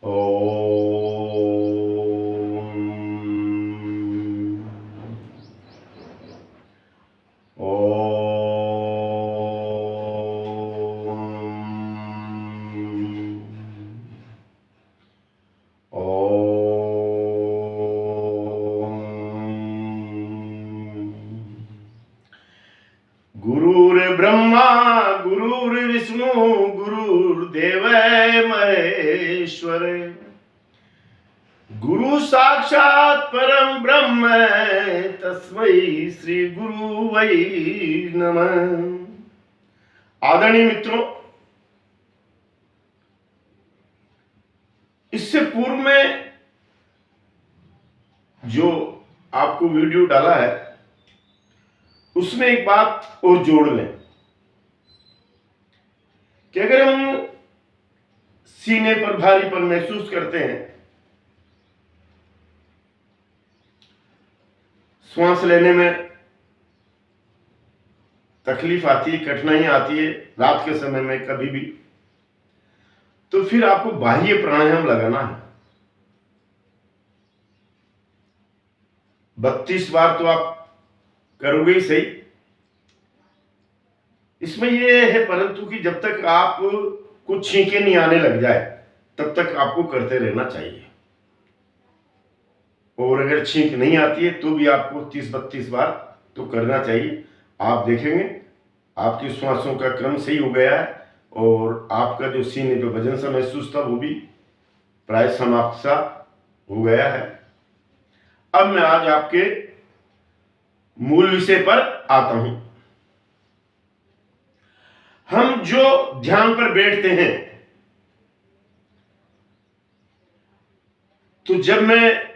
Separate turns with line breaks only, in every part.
ओम गुरुर्ब्रह्मा गुरुर्विष्णु गुरुर्देव महेश्वर गुरु साक्षात परम ब्रह्म तस्मै श्री गुरु वै नमः। आदरणीय मित्रों, इससे पूर्व में जो आपको वीडियो डाला है उसमें एक बात और जोड़ लें कि अगर हम सीने पर भारीपन महसूस करते हैं, श्वास लेने में तकलीफ आती है, कठिनाई आती है रात के समय में कभी भी, तो फिर आपको बाह्य प्राणायाम लगाना है। 32 बार तो आप करोगे ही सही। इसमें यह है परंतु कि जब तक आप कुछ छींके नहीं आने लग जाए तब तक आपको करते रहना चाहिए, और अगर छींक नहीं आती है तो भी आपको 30-32 बार तो करना चाहिए। आप देखेंगे आपकी श्वासों का क्रम सही हो गया है और आपका जो सीने पे वजन सा महसूस था वो भी प्राय समाप्त सा हो गया है। अब मैं आज आपके मूल विषय पर आता हूं। हम जो ध्यान पर बैठते हैं, तो जब मैं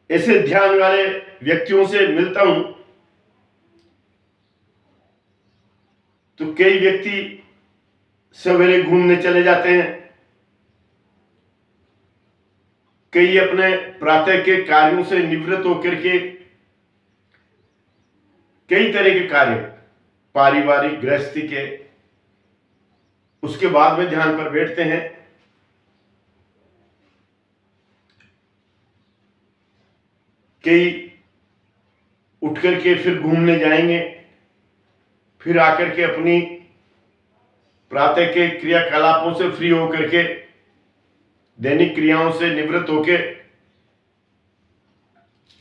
ऐसे ध्यान वाले व्यक्तियों से मिलता हूं तो कई व्यक्ति सवेरे घूमने चले जाते हैं, कई अपने प्रातः के कार्यों से निवृत्त होकर के कई तरह के कार्य पारिवारिक गृहस्थी के उसके बाद में ध्यान पर बैठते हैं। कई उठ करके फिर घूमने जाएंगे, फिर आकर के अपनी प्रातः के क्रियाकलापों से फ्री होकर के दैनिक क्रियाओं से निवृत्त होकर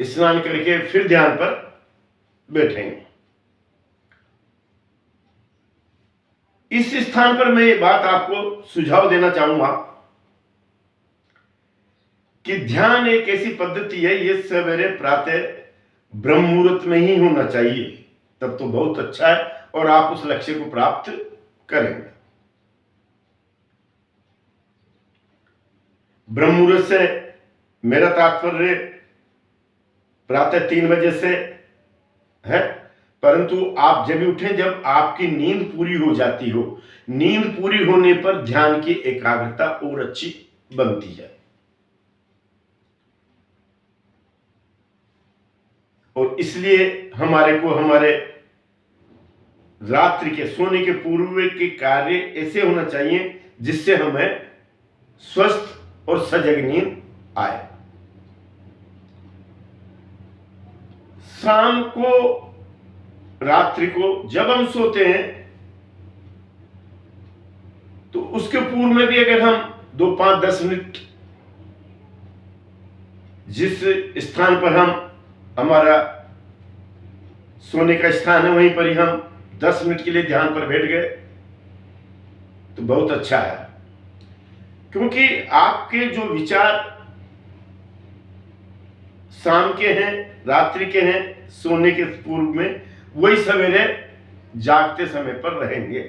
स्नान करके फिर ध्यान पर बैठेंगे। इस स्थान पर मैं ये बात आपको सुझाव देना चाहूंगा कि ध्यान एक ऐसी पद्धति है, ये सवेरे प्रातः ब्रह्म मुहूर्त में ही होना चाहिए, तब तो बहुत अच्छा है और आप उस लक्ष्य को प्राप्त करेंगे। ब्रह्म मुहूर्त से मेरा तात्पर्य प्रातः 3 बजे से है, परंतु आप जब भी उठें जब आपकी नींद पूरी हो जाती हो। नींद पूरी होने पर ध्यान की एकाग्रता और अच्छी बनती है। और इसलिए हमारे रात्रि के सोने के पूर्व के कार्य ऐसे होना चाहिए जिससे हमें स्वस्थ और सजग नींद आए। शाम को रात्रि को जब हम सोते हैं तो उसके पूर्व में भी अगर हम 2-5-10 मिनट जिस स्थान पर हमारा सोने का स्थान है वहीं पर ही हम 10 मिनट के लिए ध्यान पर बैठ गए तो बहुत अच्छा है, क्योंकि आपके जो विचार शाम के हैं, रात्रि के हैं, सोने के पूर्व में, वही सवेरे जागते समय पर रहेंगे।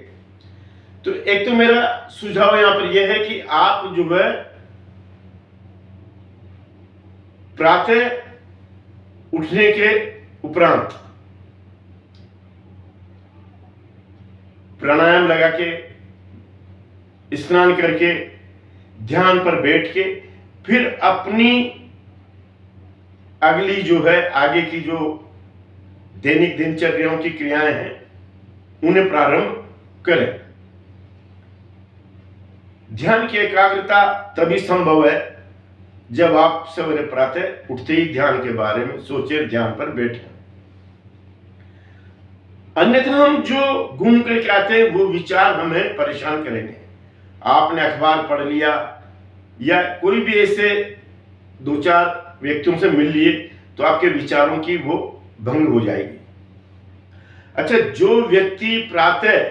तो एक तो मेरा सुझाव यहां पर यह है कि आप जो है प्रातः उठने के उपरांत प्राणायाम लगा के स्नान करके ध्यान पर बैठ के फिर अपनी अगली जो है आगे की जो दैनिक दिनचर्याओं की क्रियाएं हैं उन्हें प्रारंभ करें। ध्यान की एकाग्रता तभी संभव है जब आप सवेरे प्रातः उठते ही ध्यान के बारे में सोचे, ध्यान पर बैठे। अन्यथा हम जो घूम करके आते हैं वो विचार हमें परेशान करेंगे। आपने अखबार पढ़ लिया या कोई भी ऐसे दो चार व्यक्तियों से मिल लिए तो आपके विचारों की वो भंग हो जाएगी। अच्छा, जो व्यक्ति प्रातः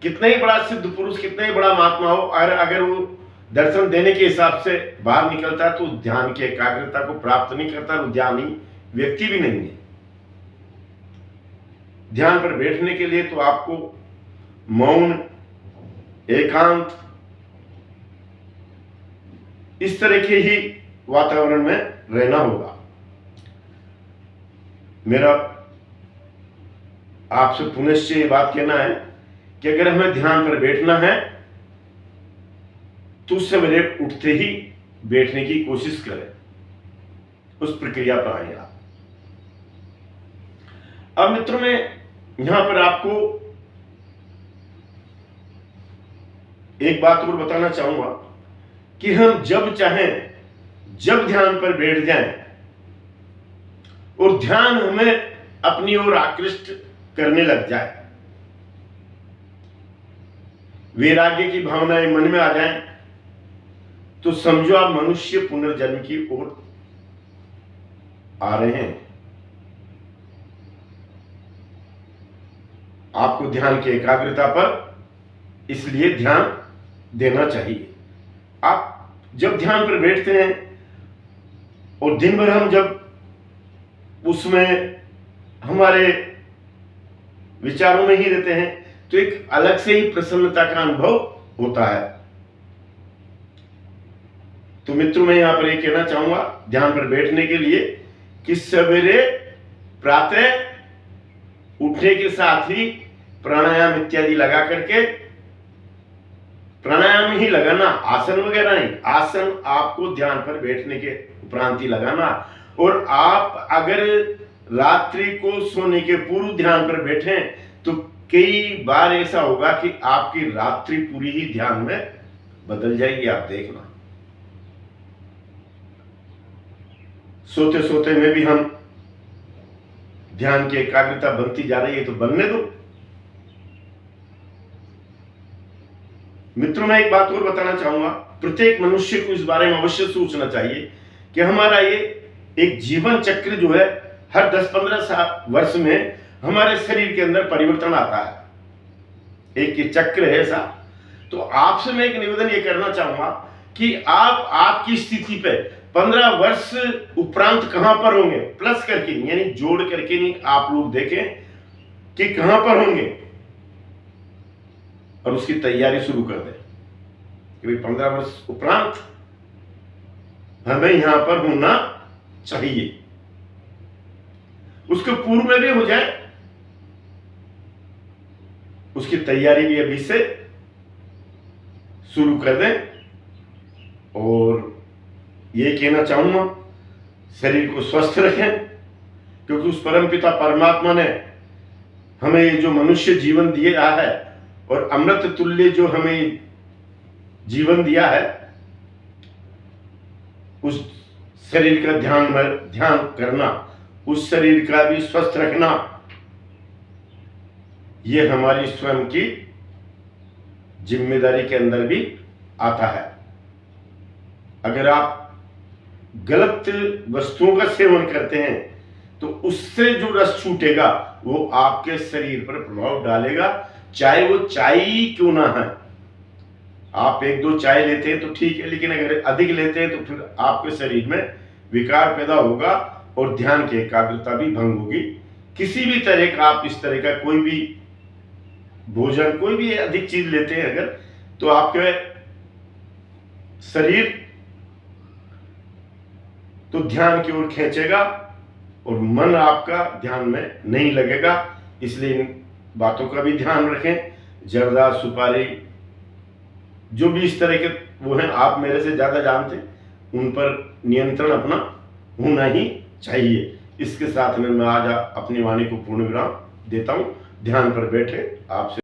कितना ही बड़ा सिद्ध पुरुष, कितना ही बड़ा महात्मा हो, अगर वो दर्शन देने के हिसाब से बाहर निकलता है तो ध्यान की एकाग्रता को प्राप्त नहीं करता, वो ध्यानी व्यक्ति भी नहीं है। ध्यान पर बैठने के लिए तो आपको मौन, एकांत, इस तरह के ही वातावरण में रहना होगा। मेरा आपसे पुनश्च ये बात कहना है कि अगर हमें ध्यान पर बैठना है तो सवेरे उठते ही बैठने की कोशिश करें, उस प्रक्रिया पर आइए आप। अब मित्रों, मैं यहां पर आपको एक बात और बताना चाहूंगा कि हम जब चाहें जब ध्यान पर बैठ जाएं और ध्यान हमें अपनी ओर आकृष्ट करने लग जाए, वैराग्य की भावनाएं मन में आ जाएं, तो समझो आप मनुष्य पुनर्जन्म की ओर आ रहे हैं। आपको ध्यान की एकाग्रता पर इसलिए ध्यान देना चाहिए। आप जब ध्यान पर बैठते हैं और दिन भर हम जब उसमें हमारे विचारों में ही रहते हैं तो एक अलग से ही प्रसन्नता का अनुभव होता है। तो मित्रों, मैं यहां पर ये कहना चाहूंगा ध्यान पर बैठने के लिए कि सवेरे प्रातः उठने के साथ ही प्राणायाम इत्यादि लगा करके, प्राणायाम ही लगाना, आसन वगैरह नहीं, आसन आपको ध्यान पर बैठने के उपरांत ही लगाना। और आप अगर रात्रि को सोने के पूर्व ध्यान पर बैठे तो कई बार ऐसा होगा कि आपकी रात्रि पूरी ही ध्यान में बदल जाएगी। आप देखना, सोते सोते में भी हम ध्यान की एकाग्रता बनती जा रही है, तो बनने दो। मित्रों, मैं एक बात और बताना चाहूंगा, प्रत्येक मनुष्य को इस बारे में अवश्य सोचना चाहिए कि हमारा ये एक जीवन चक्र जो है, हर 10-15 वर्ष में हमारे शरीर के अंदर परिवर्तन आता है। एक ये चक्र है ऐसा। तो आपसे मैं एक निवेदन ये करना चाहूंगा कि आप आपकी स्थिति पे 15 वर्ष उपरांत कहां पर होंगे, प्लस करके नहीं, यानी जोड़ करके नहीं, आप लोग देखें कि कहां पर होंगे और उसकी तैयारी शुरू कर दें कि भाई 15 वर्ष उपरांत हमें यहां पर होना चाहिए। उसके पूर्व में भी हो जाए, उसकी तैयारी भी अभी से शुरू कर दें। और ये कहना चाहूंगा, शरीर को स्वस्थ रखें, क्योंकि उस परमपिता परमात्मा ने हमें ये जो मनुष्य जीवन दिया है और अमृत तुल्य जो हमें जीवन दिया है, उस शरीर का ध्यान करना, उस शरीर का भी स्वस्थ रखना, ये हमारी स्वयं की जिम्मेदारी के अंदर भी आता है। अगर आप गलत वस्तुओं का सेवन करते हैं तो उससे जो रस छूटेगा वो आपके शरीर पर प्रभाव डालेगा, चाहे वो चाय ही क्यों ना है। आप 1-2 चाय लेते हैं तो ठीक है, लेकिन अगर अधिक लेते हैं तो फिर आपके शरीर में विकार पैदा होगा और ध्यान की एकाग्रता भी भंग होगी। किसी भी तरह का आप इस तरह का कोई भी भोजन, कोई भी अधिक चीज लेते हैं अगर, तो आपके शरीर तो ध्यान की ओर खींचेगा और मन आपका ध्यान में नहीं लगेगा। इसलिए इन बातों का भी ध्यान रखें। जर्दा, सुपारी, जो भी इस तरह के वो हैं, आप मेरे से ज्यादा जानते हैं, उन पर नियंत्रण अपना होना ही चाहिए। इसके साथ में मैं आज अपनी वाणी को पूर्ण विराम देता हूं। ध्यान पर बैठे आपसे